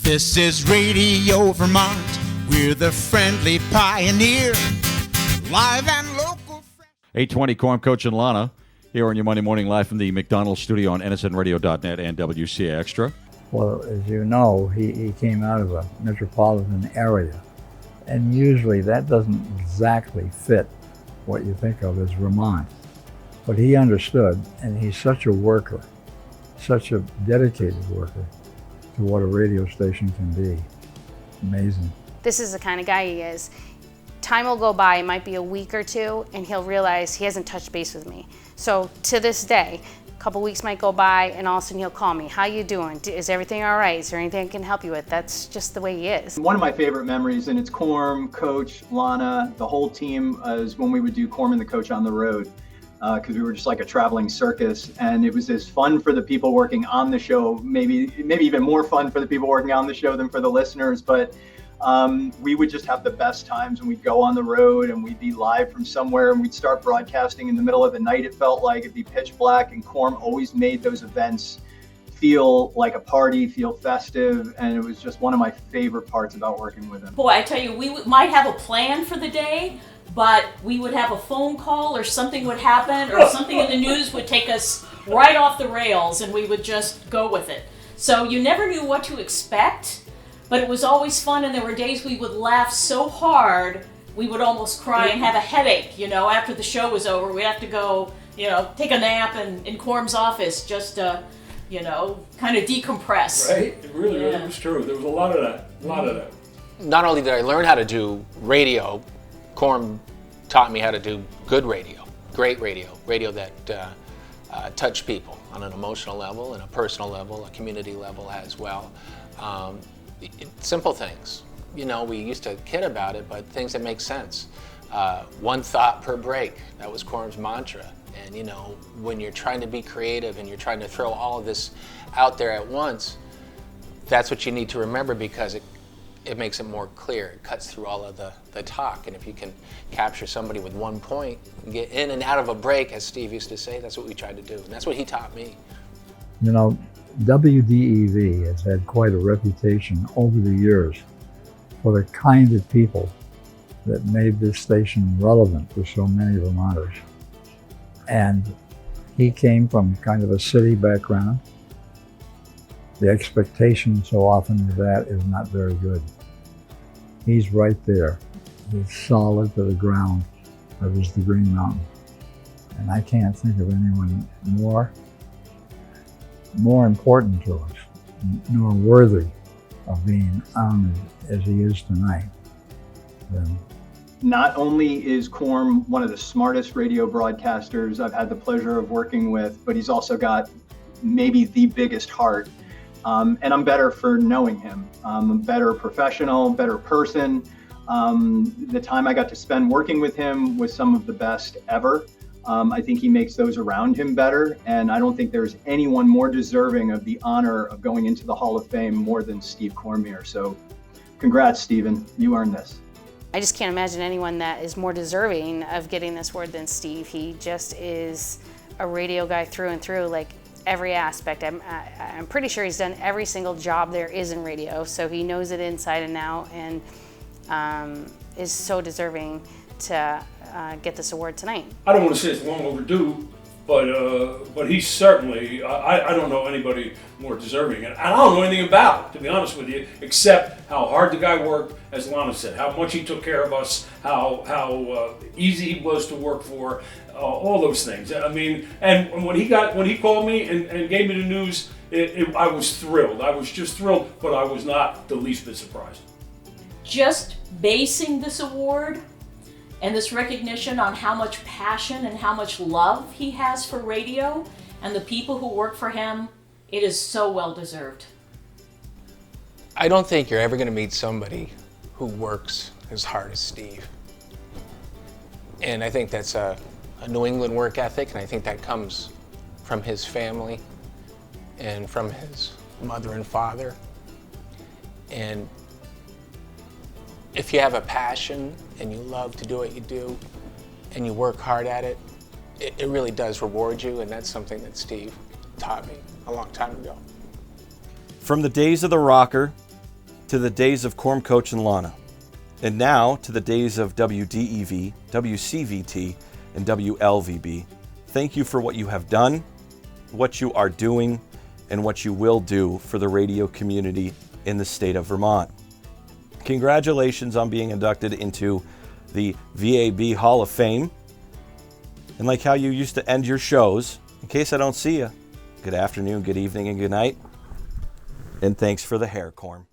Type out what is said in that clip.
This is Radio Vermont. We're the friendly pioneer. Live and local. 820 Corm, Coach and Lana here on your Monday morning live from the McDonald's studio on nsnradio.net and WCA Extra. Well, as you know, he came out of a metropolitan area, and usually that doesn't exactly fit what you think of as Vermont. But he understood, and he's such a worker, such a dedicated worker to what a radio station can be. Amazing. This is the kind of guy he is. Time will go by, it might be a week or two, and he'll realize he hasn't touched base with me. So to this day, a couple weeks might go by, and all of a sudden he'll call me. How you doing? Is everything all right? Is there anything I can help you with? That's just the way he is. One of my favorite memories, and it's Corm, Coach, Lana, the whole team, is when we would do Corm and the Coach on the road, because we were just like a traveling circus, and it was as fun for the people working on the show, maybe even more fun for the people working on the show than for the listeners, but we would just have the best times when we'd go on the road and we'd be live from somewhere and we'd start broadcasting in the middle of the night. It felt like it'd be pitch black, and Corm always made those events feel like a party, feel festive, and it was just one of my favorite parts about working with him. Boy, I tell you, we might have a plan for the day, but we would have a phone call or something would happen or something in the news would take us right off the rails and we would just go with it. So you never knew what to expect. But it was always fun, and there were days we would laugh so hard we would almost cry and have a headache, after the show was over. We'd have to go, take a nap in Corm's office just to, kind of decompress. Right? It really was true. There was a lot of that. Not only did I learn how to do radio, Corm taught me how to do good radio, great radio that touched people on an emotional level and a personal level, a community level as well. Simple things, we used to kid about it, but things that make sense. One thought per break, that was Corm's mantra. And when you're trying to be creative and you're trying to throw all of this out there at once, that's what you need to remember, because it makes it more clear. It cuts through all of the talk. And if you can capture somebody with one point and get in and out of a break, as Steve used to say, that's what we tried to do. And that's what he taught me. WDEV has had quite a reputation over the years for the kind of people that made this station relevant to so many Vermonters. And he came from kind of a city background. The expectation so often of that is not very good. He's right there. He's solid to the ground. That was the Green Mountain. And I can't think of anyone more important to us, nor worthy of being honored as he is tonight. Not only is Corm one of the smartest radio broadcasters I've had the pleasure of working with, but he's also got maybe the biggest heart. And I'm better for knowing him. I'm a better professional, better person. The time I got to spend working with him was some of the best ever. I think he makes those around him better, and I don't think there's anyone more deserving of the honor of going into the Hall of Fame more than Steve Cormier. So congrats, Stephen. You earned this. I just can't imagine anyone that is more deserving of getting this award than Steve. He just is a radio guy through and through, like every aspect. I'm pretty sure he's done every single job there is in radio, so he knows it inside and out, and is so deserving to get this award tonight. I don't want to say it's long overdue, but he's certainly, I don't know anybody more deserving, and I don't know anything about it, to be honest with you, except how hard the guy worked, as Lana said, how much he took care of us, how easy he was to work for, all those things. I mean, and when he called me and gave me the news, I was thrilled. I was just thrilled, but I was not the least bit surprised. Just basing this award and this recognition on how much passion and how much love he has for radio and the people who work for him, it is so well deserved. I don't think you're ever going to meet somebody who works as hard as Steve. And I think that's a New England work ethic, and I think that comes from his family and from his mother and father. And if you have a passion and you love to do what you do and you work hard at it, it really does reward you, and that's something that Steve taught me a long time ago. From the days of the rocker to the days of Corm Coach and Lana. And now to the days of WDEV, WCVT, and WLVB. Thank you for what you have done, what you are doing, and what you will do for the radio community in the state of Vermont. Congratulations on being inducted into the VAB Hall of Fame. And like how you used to end your shows, in case I don't see you, good afternoon, good evening, and good night. And thanks for the hair, Corm.